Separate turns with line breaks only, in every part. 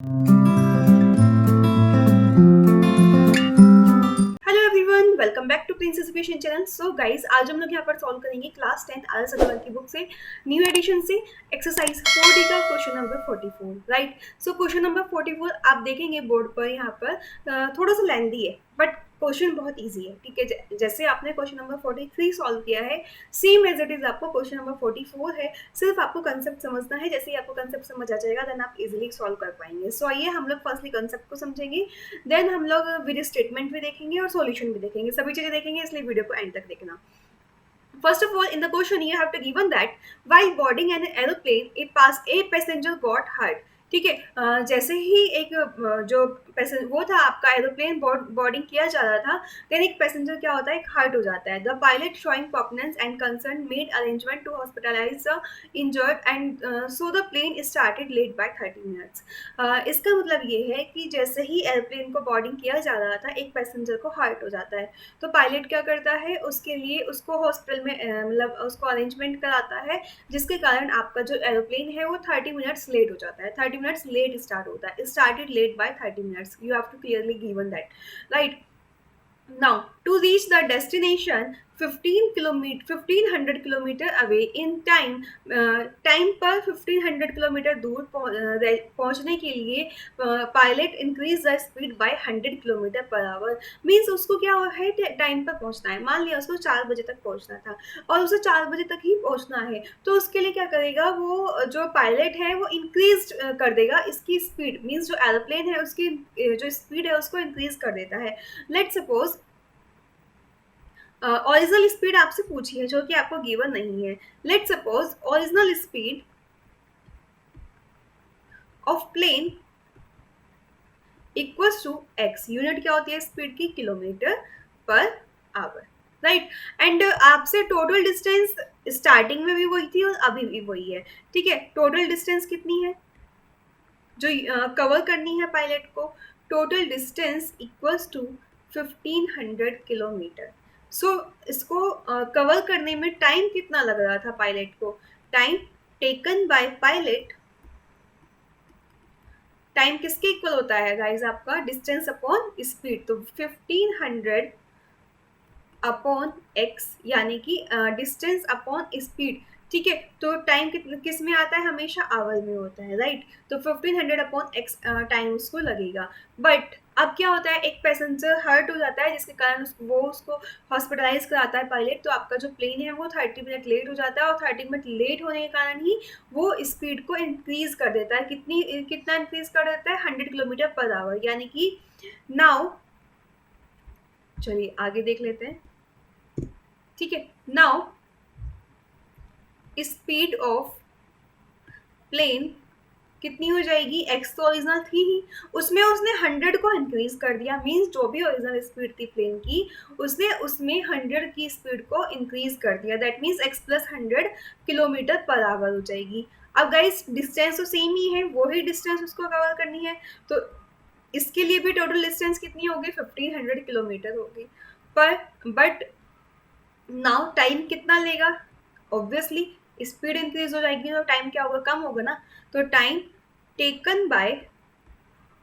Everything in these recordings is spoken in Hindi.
Hello everyone, welcome back to Prince education channel. So guys, आज हम लोग यहाँ पर सॉल्व करेंगे क्लास 10 आदर्श अग्रवाल की बुक से न्यू एडिशन से एक्सरसाइज 4D का question number 44। Right. So question number 44 आप देखेंगे बोर्ड पर यहाँ पर थोड़ा सा लेंदी है बट क्वेश्चन बहुत इजी है। ठीक है, जैसे आपने क्वेश्चन नंबर 43 सॉल्व किया है सेम एज इट इज आपको क्वेश्चन नंबर 44 है। सिर्फ आपको कंसेप्ट समझना है। जैसे ही आपको कंसेप्ट समझ आ जाएगा देन आप इजीली सॉल्व कर पाएंगे। सो आइए हम लोग फर्स्टली कंसेप्ट को समझेंगे, देन हम लोग विद स्टेटमेंट भी देखेंगे और सॉल्यूशन भी देखेंगे। सभी चीजें देखेंगे, इसलिए वीडियो को एंड तक देखना। First of all, in the question you have to given that while boarding an aeroplane, a passenger got hurt. ठीक है, जैसे ही एक जो पैसेंजर वो था आपका एरोप्लेन बोर्डिंग किया जा रहा था, देन एक पैसेंजर क्या होता है, एक हर्ट हो जाता है। द पायलट शोइंग पॉपनेस and concern made arrangement to hospitalise the injured and so the plane started late by 30 minutes. इसका मतलब ये है कि जैसे ही एयरप्लेन को बोर्डिंग किया जा रहा था एक पैसेंजर को हर्ट हो जाता है, तो पायलट क्या करता है, उसके लिए उसको हॉस्पिटल में मतलब उसको अरेंजमेंट कराता है, जिसके कारण आपका जो एरोप्लेन है वो 30 मिनट्स लेट हो जाता है। 30 मिनट्स लेट स्टार्ट होता है, started late by 30 minutes. You have to clearly given that, right. Now, to reach the destination 1500 kilometre away in time, time पर 1500 किलोमीटर दूर पहुंचने के लिए pilot increase the speed by 100 kilometre per hour. Means उसको क्या है, टाइम पर पहुंचना है। मान लिया उसको 4 बजे तक पहुंचना था और उसे 4 बजे तक ही पहुंचना है, तो उसके लिए क्या करेगा, वो जो पायलट है वो इंक्रीज कर देगा इसकी स्पीड। मीन्स जो एरोप्लेन है उसकी जो स्पीड है उसको इंक्रीज कर देता है। लेट सपोज ओरिजिनल स्पीड आपसे पूछी है जो कि आपको गिवन नहीं है। Let suppose original speed of plane equals to X. Unit क्या होती है स्पीड की, kilometre per hour, right. And आपसे टोटल डिस्टेंस स्टार्टिंग में भी वही थी और अभी भी वही है। ठीक है, टोटल डिस्टेंस कितनी है जो कवर करनी है पायलट को, total distance equals to 1500 kilometre. So इसको कवर करने में टाइम कितना लग रहा था पायलट को, time taken by pilot, time किसके इक्वल होता है गाइज, आपका डिस्टेंस अपॉन स्पीड। तो 1500 अपॉन एक्स यानी कि डिस्टेंस अपॉन स्पीड। ठीक है, तो टाइम किस में आता है, हमेशा आवर में होता है, राइट। तो 1500 अपॉन एक्स टाइम उसको लगेगा। बट अब क्या होता है, एक पैसेंजर हर्ट हो जाता है जिसके कारण उसको हॉस्पिटलाइज कराता है पायलट, तो आपका जो प्लेन है वो 30 मिनट लेट हो जाता है और 30 मिनट लेट होने के कारण ही वो स्पीड को इंक्रीज कर देता है। कितना इंक्रीज कर देता है, 100 किलोमीटर पर आवर। यानी कि नाउ चलिए आगे देख लेते हैं। ठीक है, नाउ स्पीड ऑफ प्लेन कितनी हो जाएगी, एक्स तो ओरिजिनल थी ही, उसमें उसने 100 को इंक्रीज कर दिया। मीन्स जो भी ओरिजिनल स्पीड थी प्लेन की उसने उसमें 100 की स्पीड को इंक्रीज कर दिया। That means x plus 100 kilometre per our हो जाएगी। अब गाइस डिस्टेंस तो सेम ही है, वो ही डिस्टेंस उसको कवर करनी है, तो इसके लिए भी टोटल डिस्टेंस कितनी होगी, 1500 किलोमीटर होगी। पर बट नाउ टाइम कितना लेगा, ऑब्वियसली स्पीड इंक्रीज हो जाएगी तो टाइम क्या होगा, कम होगा ना। तो time taken by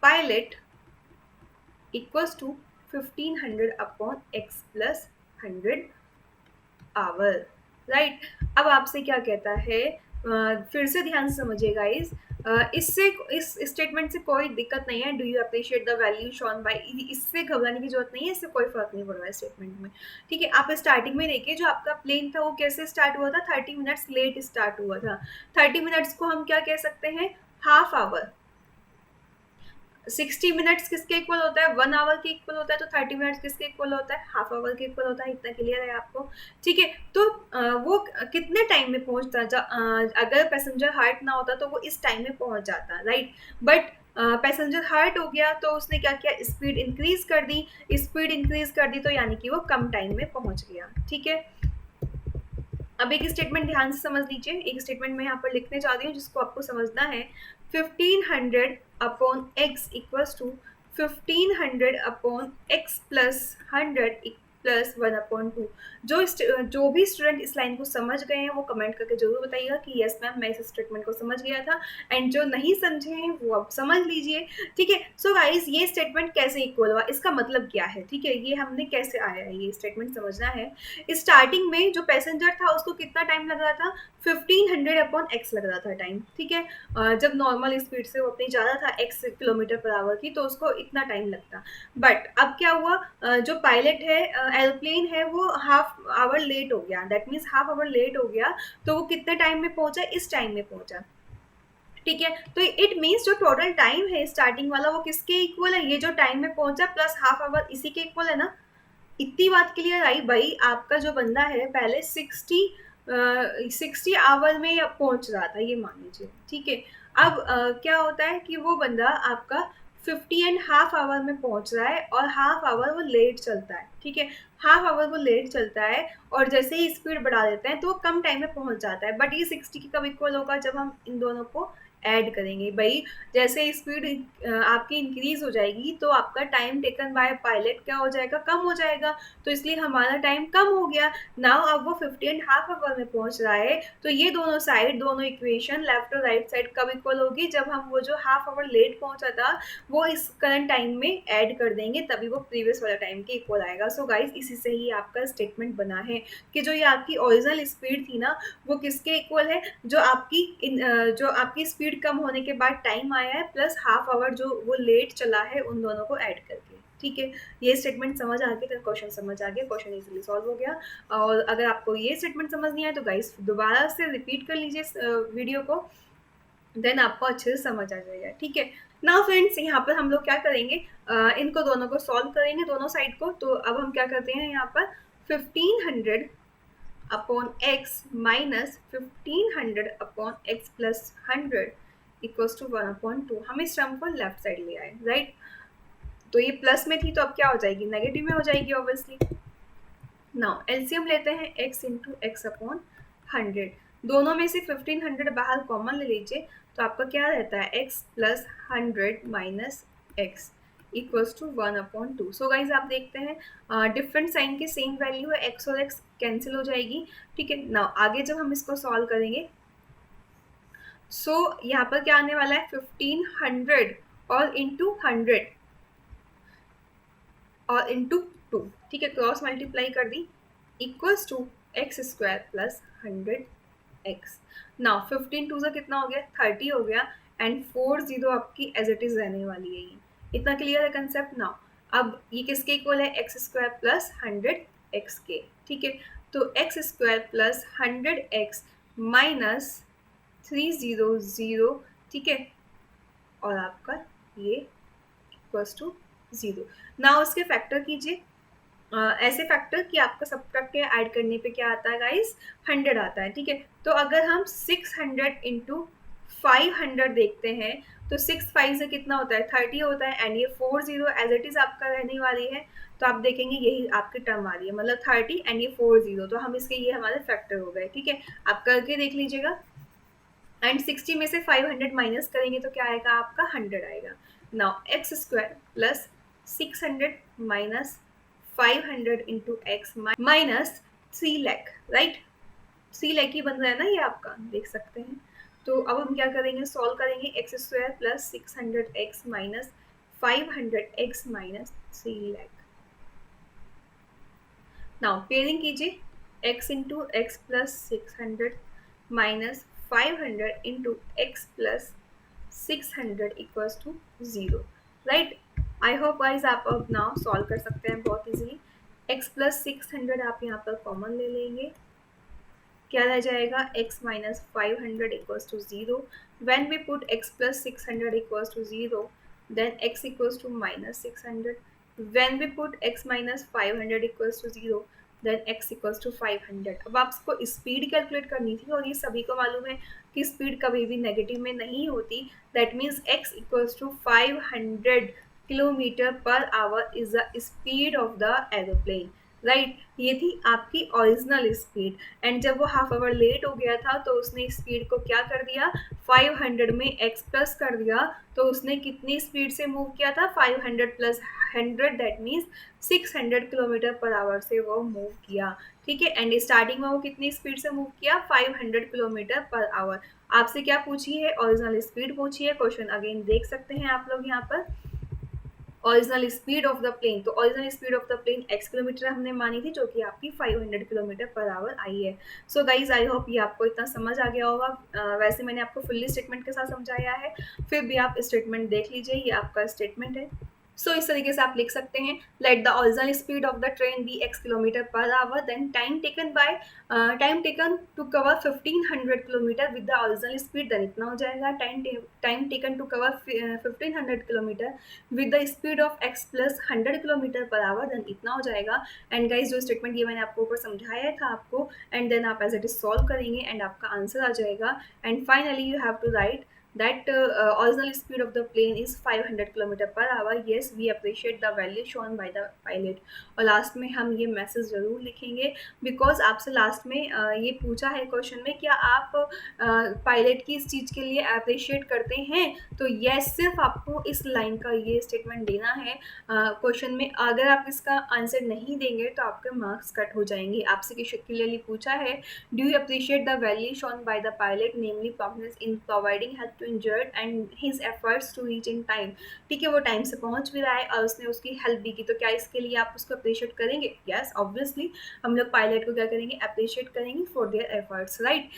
pilot equals to 1500 upon X plus 100 hour, right. अब आपसे क्या कहता है, फिर से ध्यान से समझिए गाइस। इससे इस स्टेटमेंट से कोई दिक्कत नहीं है, do you appreciate the value shown bye, इससे घबराने की जरूरत नहीं है, इससे कोई फर्क नहीं पड़ रहा है स्टेटमेंट में। ठीक है, आप स्टार्टिंग में देखिए जो आपका प्लेन था वो कैसे स्टार्ट हुआ था, 30 मिनट्स लेट स्टार्ट हुआ था। 30 मिनट्स को हम क्या कह सकते हैं, हाफ आवर। 60 मिनट्स किसके इक्वल होता है, 1 आवर के इक्वल होता है। तो 30 मिनट्स किसके इक्वल होता है, हाफ आवर के इक्वल होता है। इतना क्लियर है आपको। ठीक है, तो वो कितने टाइम में पहुंचता, अगर पैसेंजर हार्ट ना होता तो वो इस टाइम में पहुंच जाता, राइट। बट पैसेंजर हार्ट हो गया तो उसने क्या किया, स्पीड इंक्रीज कर दी। स्पीड इंक्रीज कर दी तो यानी कि वो कम टाइम में पहुंच गया। ठीक है, अब एक स्टेटमेंट ध्यान से समझ लीजिए। एक स्टेटमेंट मैं यहाँ पर लिखने जा रही हूँ जिसको आपको समझना है। 1500 upon X equals to 1500 upon X plus 100 plus 1/2। जो भी स्टूडेंट इस लाइन को समझ गए हैं वो कमेंट करके जरूर बताइएगा कि यस मैम मैं इस स्टेटमेंट को समझ गया था, एंड जो नहीं समझे हैं वो आप समझ लीजिए। ठीक है, सो गाइस ये स्टेटमेंट कैसे इक्वल हुआ, इसका मतलब क्या है, ठीक है, ये हमने कैसे आया है ये स्टेटमेंट समझना है। स्टार्टिंग में जो पैसेंजर था उसको कितना टाइम लग रहा था, 1500/x लग रहा था टाइम। ठीक है, जब नॉर्मल स्पीड से वो अपनी जा रहा था x किलोमीटर पर आवर की, तो उसको इतना टाइम लगता। बट अब क्या हुआ, जो पायलट है, एरोप्लेन है, वो हाफ आवर लेट हो गया, that means half hour late हो गया, तो वो कितने टाइम में पहुंचा, इस टाइम में पहुंचा। ठीक है, तो इट मीन्स जो टोटल टाइम है स्टार्टिंग वाला वो किसके इक्वल है, ये जो टाइम में पहुंचा प्लस हाफ आवर, इसी के इक्वल है ना। इतनी बात क्लियर आई भाई, आपका जो बंदा है पहले 60 आवर में पहुंच रहा था, ये मान लीजिए। ठीक है, अब क्या होता है कि वो बंदा आपका 50.5 आवर में पहुंच रहा है और हाफ आवर वो लेट चलता है। ठीक है, हाफ आवर वो लेट चलता है और जैसे ही स्पीड बढ़ा देते हैं तो वो कम टाइम में पहुंच जाता है। बट ये 60 की कब इक्वल होगा, जब हम इन दोनों को ऐड करेंगे भाई। जैसे स्पीड आपकी इंक्रीज हो जाएगी तो आपका टाइम टेकन बाय पायलट क्या हो जाएगा, कम हो जाएगा, तो इसलिए हमारा टाइम कम हो गया। नाउ अब वो 50.5 आवर में पहुंच रहा है, तो ये दोनों साइड, दोनों इक्वेशन लेफ्ट और राइट साइड कब इक्वल होगी, जब हम वो जो हाफ आवर लेट पहुंचा था वो इस करंट टाइम में ऐड कर देंगे, तभी वो प्रीवियस वाला टाइम के इक्वल आएगा। सो गाइस इसी से ही आपका स्टेटमेंट बना है कि जो ये आपकी ओरिजिनल स्पीड थी ना वो किसके इक्वल है, जो आपकी स्पीड कम होने के बाद टाइम आया है प्लस हाफ आवर जो वो लेट चला है, उन दोनों को ऐड करके। ठीक है, ये स्टेटमेंट समझ आ गई तो क्वेश्चन समझ आ गया, क्वेश्चन इजीली सॉल्व हो गया। और अगर आपको ये स्टेटमेंट समझ नहीं आया तो गाइस दोबारा से रिपीट कर लीजिए वीडियो को, देन आपको अच्छे से समझ आ जाएगा। ठीक है, नाउ फ्रेंड्स यहाँ पर हम लोग क्या करेंगे, इनको दोनों को सॉल्व करेंगे, दोनों साइड को। तो अब हम क्या करते हैं, यहाँ पर 1500 upon x minus 1500 upon x plus 100 equals to 1/2। हम इस टर्म को लेफ्ट साइड ले आए, राइट। तो ये प्लस में थी तो अब क्या हो जाएगी, नेगेटिव में हो जाएगी ऑब्वियसली। नाउ एलसीएम लेते हैं x इंटू एक्स अपॉन 100। दोनों में से 1500 बाहर कॉमन ले लीजिए, तो आपका क्या रहता है, x plus 100 minus X equals to 1/2। So guys आप देखते हैं डिफरेंट साइन की सेम वैल्यू है, x और x कैंसिल हो जाएगी। ठीक है, नाउ आगे जब हम इसको सॉल्व करेंगे, सो यहाँ पर क्या आने वाला है, 1500 और इंटू 100 और इंटू 2। ठीक है, क्रॉस मल्टीप्लाई कर दी, equals to X square plus 100x। Now 15 two से कितना हो गया, 30 हो गया, एंड 40 आपकी एज इट इज रहने वाली है। ये इतना क्लियर है कंसेप्ट। नाउ अब ये किसके इक्वल है, एक्स स्क्वायर प्लस 100x के। ठीक है, तो x square plus 100x minus 300। ठीक है, और आपका ये इक्वल्स टू 0। नाउ इसके फैक्टर कीजिए, ऐसे फैक्टर कि आपका सब्ट्रैक्ट के ऐड करने पे क्या आता है गाइस, 100 आता है। ठीक है, तो अगर हम 600 इंटू 500 देखते हैं तो 6 5 से कितना होता है, 30 होता है, एंड ये 40 एज इट इज आपका रहने वाली है। तो आप देखेंगे यही आपकी टर्म आ रही है, मतलब 30 एंड ये 40, तो हम इसके ये हमारे फैक्टर हो गए। ठीक है, आप करके देख लीजिएगा, एंड 60 में से 500 माइनस करेंगे तो क्या आएगा, आपका 100 आएगा। Now X square plus 600 minus 500 into X minus 3 lakh, right. 3 lakh ही बन रहा है ना ये आपका, देख सकते हैं। तो अब हम क्या करेंगे, सॉल्व करेंगे, X square plus 600x minus 500x minus 3 lakh. Now pairing कीजिए, x into X plus 600 minus 500 into X plus 600 equals to 0, right. I hope guys आप अब नाउ सॉल्व कर सकते हैं बहुत इजीली। x प्लस 600 आप यहाँ पर कॉमन ले लेंगे, क्या रह जाएगा, x minus 500 equals to 0। When we put x plus 600 equals to 0, then x equals to minus 600। When we put x minus 500 equals to 0, then x equals to 500। अब आपको स्पीड कैलकुलेट करनी थी, और ये सभी को मालूम है कि स्पीड कभी भी नेगेटिव में नहीं होती। That means x equals to 500 kilometre per hour is the speed of the aeroplane, right. ये थी आपकी ओरिजिनल स्पीड। एंड जब वो हाफ आवर लेट हो गया था तो उसने स्पीड को क्या कर दिया, 500 में एक्स प्लस कर दिया। तो उसने कितनी स्पीड से मूव किया था, 500 plus 100, that means 600 kilometre per our से वो मूव किया। ठीक है। एंड स्टार्टिंग में वो कितनी स्पीड से मूव किया, 500 किलोमीटर पर आवर। आपसे क्या पूछी है, ओरिजिनल स्पीड पूछी है। क्वेश्चन अगेन देख सकते हैं आप लोग यहाँ पर, original speed of the plane. तो original speed of the plane x kilometre हमने मानी थी, जो कि आपकी 500 किलोमीटर पर आवर आई है। सो गाइज आई होप ये आपको इतना समझ आ गया होगा। वैसे मैंने आपको फुल्ली स्टेटमेंट के साथ समझाया है, फिर भी आप स्टेटमेंट देख लीजिए, ये आपका स्टेटमेंट है। सो इस तरीके से आप लिख सकते हैं, let the original speed of the train be x kilometre per hour, then time taken to cover 1500 kilometre with the original speed, then इतना हो जाएगा। Time taken to cover 1500 kilometre with the speed of x plus 100 kilometre per hour, then इतना हो जाएगा। एंड गाइज जो स्टेटमेंट ये मैंने आपको ऊपर समझाया था आपको, एंड देन आप एज इट इज सॉल्व करेंगे एंड आपका आंसर आ जाएगा। And finally you have to write that original speed of the plane is 500 kilometre per hour. yes we appreciate the value shown by the pilot। और लास्ट में हम ये मैसेज ज़रूर लिखेंगे, बिकॉज आपसे लास्ट में ये पूछा है क्वेश्चन में, क्या आप पायलट की इस चीज़ के लिए अप्रिशिएट करते हैं। तो यस, सिर्फ आपको इस लाइन का ये स्टेटमेंट देना है क्वेश्चन में। अगर आप इसका आंसर नहीं देंगे तो आपके मार्क्स कट हो जाएंगे। आपसे क्लियरली पूछा है, do you appreciate the value shown by the pilot, namely promptness in providing help to injured and his efforts to reach in time. ठीक है, वो टाइम से पहुंच भी रहा है और उसने उसकी हेल्प भी की, तो क्या इसके लिए आप उसको अप्रिशिएट करेंगे। यस ऑब्वियसली हम लोग पायलट को क्या करेंगे, अप्रिशिएट करेंगे for their efforts, right.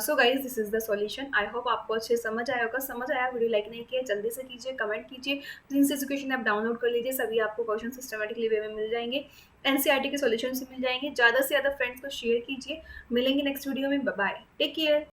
So guys this is the solution. I hope आपको अच्छे समझ आया होगा। समझ आया, वीडियो लाइक नहीं किया जल्दी से कीजिए, कमेंट कीजिए। प्रिंस एजुकेशन ऐप डाउनलोड कर लीजिए, सभी आपको क्वेश्चन सिस्टमेटिकली वे में मिल जाएंगे, एनसीईआरटी के सॉल्यूशन से मिल जाएंगे। ज़्यादा से ज़्यादा फ्रेंड्स को शेयर कीजिए। मिलेंगे नेक्स्ट वीडियो में, बाय बाय, टेक केयर।